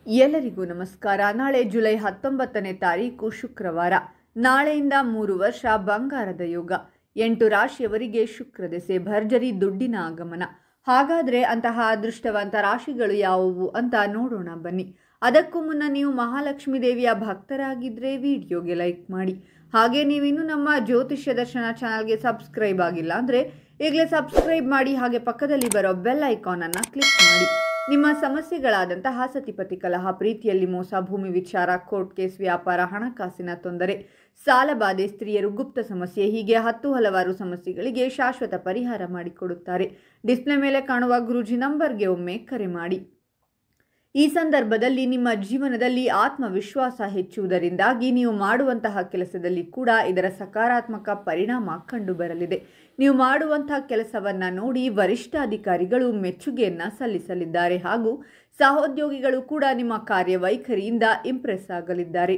ಎಲ್ಲರಿಗೂ ನಮಸ್ಕಾರ. ನಾಳೆ ಜುಲೈ 19ನೇ ತಾರೀಕು ಶುಕ್ರವಾರ. ನಾಳೆಯಿಂದ 3 ವರ್ಷ ಬಂಗಾರದ ಯೋಗ. 8 ರಾಶಿಯವರಿಗೆ ಶುಕ್ರ ದೆಸೆ, ಭರ್ಜರಿ ದುಡ್ಡಿನ ಆಗಮನ. ಹಾಗಾದರೆ ಅಂತಹ ಅದೃಷ್ಟವಂತ ರಾಶಿಗಳು ಯಾವುವು ಅಂತ ನೋಡೋಣ ಬನ್ನಿ. ಅದಕ್ಕೂ ಮುನ್ನ ನೀವು ಮಹಾಲಕ್ಷ್ಮೀ ದೇವಿಯ ಭಕ್ತರಾಗಿದ್ದರೆ ವಿಡಿಯೋಗೆ ಲೈಕ್ ಮಾಡಿ. ಹಾಗೆ ನೀವಿನ್ನೂ ನಮ್ಮ ಜ್ಯೋತಿಷ್ಯ ದರ್ಶನ ಚಾನಲ್ಗೆ ಸಬ್ಸ್ಕ್ರೈಬ್ ಆಗಿಲ್ಲ ಅಂದರೆ ಈಗಲೇ ಸಬ್ಸ್ಕ್ರೈಬ್ ಮಾಡಿ. ಹಾಗೆ ಪಕ್ಕದಲ್ಲಿ ಬರೋ ಬೆಲ್ ಐಕಾನನ್ನು ಕ್ಲಿಕ್ ಮಾಡಿ. ನಿಮ್ಮ ಸಮಸ್ಯೆಗಳಾದಂತಹ ಸತಿಪತಿ ಕಲಹ, ಪ್ರೀತಿಯಲ್ಲಿ ಮೋಸ, ಭೂಮಿ ವಿಚಾರ, ಕೋರ್ಟ್ ಕೇಸ್, ವ್ಯಾಪಾರ, ಹಣಕಾಸಿನ ತೊಂದರೆ, ಸಾಲಬಾಧೆ, ಸ್ತ್ರೀಯರು, ಗುಪ್ತ ಸಮಸ್ಯೆ, ಹೀಗೆ ಹಲವಾರು ಸಮಸ್ಯೆಗಳಿಗೆ ಶಾಶ್ವತ ಪರಿಹಾರ ಮಾಡಿಕೊಡುತ್ತಾರೆ. ಡಿಸ್ಪ್ಲೇ ಮೇಲೆ ಕಾಣುವ ಗುರೂಜಿ ನಂಬರ್ಗೆ ಒಮ್ಮೆ ಕರೆ ಮಾಡಿ. ಈ ಸಂದರ್ಭದಲ್ಲಿ ನಿಮ್ಮ ಜೀವನದಲ್ಲಿ ಆತ್ಮವಿಶ್ವಾಸ ಹೆಚ್ಚುವುದರಿಂದಾಗಿ ನೀವು ಮಾಡುವಂತಹ ಕೆಲಸದಲ್ಲಿ ಕೂಡ ಇದರ ಸಕಾರಾತ್ಮಕ ಪರಿಣಾಮ ಕಂಡುಬರಲಿದೆ. ನೀವು ಮಾಡುವಂತಹ ಕೆಲಸವನ್ನು ನೋಡಿ ವರಿಷ್ಠ ಅಧಿಕಾರಿಗಳು ಮೆಚ್ಚುಗೆಯನ್ನು ಸಲ್ಲಿಸಲಿದ್ದಾರೆ ಹಾಗೂ ಸಹೋದ್ಯೋಗಿಗಳು ಕೂಡ ನಿಮ್ಮ ಕಾರ್ಯವೈಖರಿಯಿಂದ ಇಂಪ್ರೆಸ್ ಆಗಲಿದ್ದಾರೆ.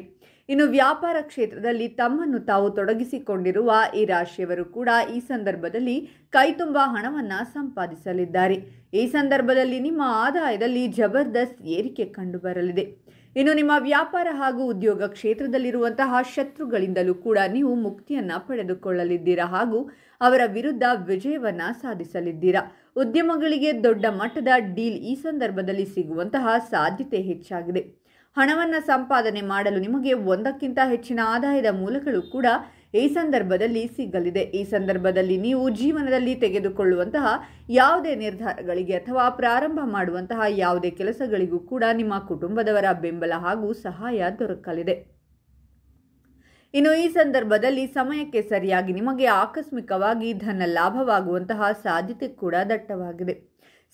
ಇನ್ನು ವ್ಯಾಪಾರ ಕ್ಷೇತ್ರದಲ್ಲಿ ತಮ್ಮನ್ನು ತಾವು ತೊಡಗಿಸಿಕೊಂಡಿರುವ ಈ ರಾಶಿಯವರು ಕೂಡ ಈ ಸಂದರ್ಭದಲ್ಲಿ ಕೈತುಂಬ ಹಣವನ್ನು ಸಂಪಾದಿಸಲಿದ್ದಾರೆ. ಈ ಸಂದರ್ಭದಲ್ಲಿ ನಿಮ್ಮ ಆದಾಯದಲ್ಲಿ ಜಬರ್ದಸ್ತ್ ಏರಿಕೆ ಕಂಡುಬರಲಿದೆ. ಇನ್ನು ನಿಮ್ಮ ವ್ಯಾಪಾರ ಹಾಗೂ ಉದ್ಯೋಗ ಕ್ಷೇತ್ರದಲ್ಲಿರುವಂತಹ ಶತ್ರುಗಳಿಂದಲೂ ಕೂಡ ನೀವು ಮುಕ್ತಿಯನ್ನು ಪಡೆದುಕೊಳ್ಳಲಿದ್ದೀರಾ ಹಾಗೂ ಅವರ ವಿರುದ್ಧ ವಿಜಯವನ್ನು ಸಾಧಿಸಲಿದ್ದೀರಾ. ಉದ್ಯಮಗಳಿಗೆ ದೊಡ್ಡ ಮಟ್ಟದ ಡೀಲ್ ಈ ಸಂದರ್ಭದಲ್ಲಿ ಸಿಗುವಂತಹ ಸಾಧ್ಯತೆ ಹೆಚ್ಚಾಗಿದೆ. ಹಣವನ್ನು ಸಂಪಾದನೆ ಮಾಡಲು ನಿಮಗೆ ಒಂದಕ್ಕಿಂತ ಹೆಚ್ಚಿನ ಆದಾಯದ ಮೂಲಗಳು ಕೂಡ ಈ ಸಂದರ್ಭದಲ್ಲಿ ಸಿಗಲಿದೆ. ಈ ಸಂದರ್ಭದಲ್ಲಿ ನೀವು ಜೀವನದಲ್ಲಿ ತೆಗೆದುಕೊಳ್ಳುವಂತಹ ಯಾವುದೇ ನಿರ್ಧಾರಗಳಿಗೆ ಅಥವಾ ಪ್ರಾರಂಭ ಮಾಡುವಂತಹ ಯಾವುದೇ ಕೆಲಸಗಳಿಗೂ ಕೂಡ ನಿಮ್ಮ ಕುಟುಂಬದವರ ಬೆಂಬಲ ಹಾಗೂ ಸಹಾಯ ದೊರಕಲಿದೆ. ಇನ್ನು ಈ ಸಂದರ್ಭದಲ್ಲಿ ಸಮಯಕ್ಕೆ ಸರಿಯಾಗಿ ನಿಮಗೆ ಆಕಸ್ಮಿಕವಾಗಿ ಧನ ಲಾಭವಾಗುವಂತಹ ಸಾಧ್ಯತೆ ಕೂಡ ದಟ್ಟವಾಗಿದೆ.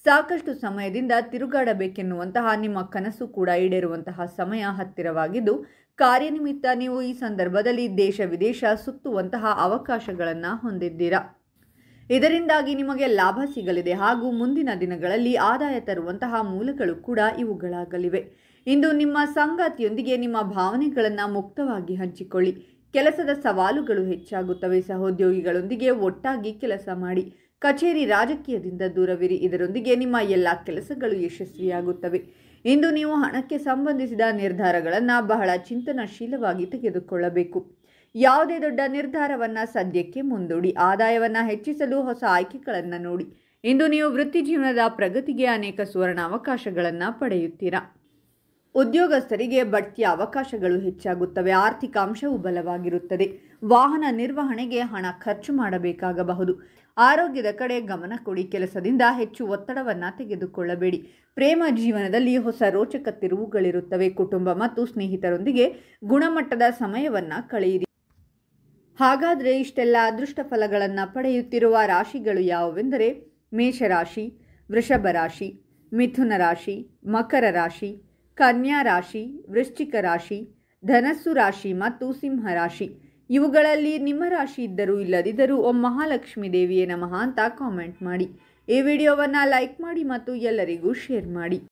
ಸಾಕಷ್ಟು ಸಮಯದಿಂದ ತಿರುಗಾಡಬೇಕೆನ್ನುವಂತಹ ನಿಮ್ಮ ಕನಸು ಕೂಡ ಈಡೇರುವಂತಹ ಸಮಯ ಹತ್ತಿರವಾಗಿದ್ದು, ಕಾರ್ಯನಿಮಿತ್ತ ನೀವು ಈ ಸಂದರ್ಭದಲ್ಲಿ ದೇಶ ವಿದೇಶ ಸುತ್ತುವಂತಹ ಅವಕಾಶಗಳನ್ನು ಹೊಂದಿದ್ದೀರಾ. ಇದರಿಂದಾಗಿ ನಿಮಗೆ ಲಾಭ ಸಿಗಲಿದೆ ಹಾಗೂ ಮುಂದಿನ ದಿನಗಳಲ್ಲಿ ಆದಾಯ ತರುವಂತಹ ಮೂಲಗಳು ಕೂಡ ಇವುಗಳಾಗಲಿವೆ. ಇಂದು ನಿಮ್ಮ ಸಂಗಾತಿಯೊಂದಿಗೆ ನಿಮ್ಮ ಭಾವನೆಗಳನ್ನು ಮುಕ್ತವಾಗಿ ಹಂಚಿಕೊಳ್ಳಿ. ಕೆಲಸದ ಸವಾಲುಗಳು ಹೆಚ್ಚಾಗುತ್ತವೆ. ಸಹೋದ್ಯೋಗಿಗಳೊಂದಿಗೆ ಒಟ್ಟಾಗಿ ಕೆಲಸ ಮಾಡಿ. ಕಚೇರಿ, ರಾಜಕೀಯದಿಂದ ದೂರವಿರಿ. ಇದರೊಂದಿಗೆ ನಿಮ್ಮ ಎಲ್ಲ ಕೆಲಸಗಳು ಯಶಸ್ವಿಯಾಗುತ್ತವೆ. ಇಂದು ನೀವು ಹಣಕ್ಕೆ ಸಂಬಂಧಿಸಿದ ನಿರ್ಧಾರಗಳನ್ನು ಬಹಳ ಚಿಂತನಶೀಲವಾಗಿ ತೆಗೆದುಕೊಳ್ಳಬೇಕು. ಯಾವುದೇ ದೊಡ್ಡ ನಿರ್ಧಾರವನ್ನು ಸದ್ಯಕ್ಕೆ ಮುಂದೂಡಿ. ಆದಾಯವನ್ನು ಹೆಚ್ಚಿಸಲು ಹೊಸ ಆಯ್ಕೆಗಳನ್ನು ನೋಡಿ. ಇಂದು ನೀವು ವೃತ್ತಿ ಜೀವನದ ಪ್ರಗತಿಗೆ ಅನೇಕ ಸುವರ್ಣ ಅವಕಾಶಗಳನ್ನು ಪಡೆಯುತ್ತೀರಾ. ಉದ್ಯೋಗಸ್ಥರಿಗೆ ಬಡ್ತಿಯ ಅವಕಾಶಗಳು ಹೆಚ್ಚಾಗುತ್ತವೆ. ಆರ್ಥಿಕ ಅಂಶವು ಬಲವಾಗಿರುತ್ತದೆ. ವಾಹನ ನಿರ್ವಹಣೆಗೆ ಹಣ ಖರ್ಚು ಮಾಡಬೇಕಾಗಬಹುದು. ಆರೋಗ್ಯದ ಕಡೆ ಗಮನ ಕೊಡಿ. ಕೆಲಸದಿಂದ ಹೆಚ್ಚು ಒತ್ತಡವನ್ನು ತೆಗೆದುಕೊಳ್ಳಬೇಡಿ. ಪ್ರೇಮ ಜೀವನದಲ್ಲಿ ಹೊಸ ರೋಚಕ ತಿರುವುಗಳಿರುತ್ತವೆ. ಕುಟುಂಬ ಮತ್ತು ಸ್ನೇಹಿತರೊಂದಿಗೆ ಗುಣಮಟ್ಟದ ಸಮಯವನ್ನು ಕಳೆಯಿರಿ. ಹಾಗಾದರೆ ಇಷ್ಟೆಲ್ಲ ಅದೃಷ್ಟ ಫಲಗಳನ್ನು ಪಡೆಯುತ್ತಿರುವ ರಾಶಿಗಳು ಯಾವುವೆಂದರೆ ಮೇಷರಾಶಿ, ವೃಷಭ ರಾಶಿ, ಮಿಥುನ ರಾಶಿ, ಮಕರ ರಾಶಿ, ಕನ್ಯಾ ರಾಶಿ, ವೃಶ್ಚಿಕ ರಾಶಿ, ಧನಸ್ಸು ರಾಶಿ ಮತ್ತು ಸಿಂಹ ರಾಶಿ. ಇವುಗಳಲ್ಲಿ ನಿಮ್ಮ ರಾಶಿ ಇದ್ದರೂ ಇಲ್ಲದಿದ್ದರೂ ಓಂ ಮಹಾಲಕ್ಷ್ಮೀ ದೇವಿಯೇ ನಮಃ ಅಂತ ಕಾಮೆಂಟ್ ಮಾಡಿ. ಈ ವಿಡಿಯೋವನ್ನು ಲೈಕ್ ಮಾಡಿ ಮತ್ತು ಎಲ್ಲರಿಗೂ ಶೇರ್ ಮಾಡಿ.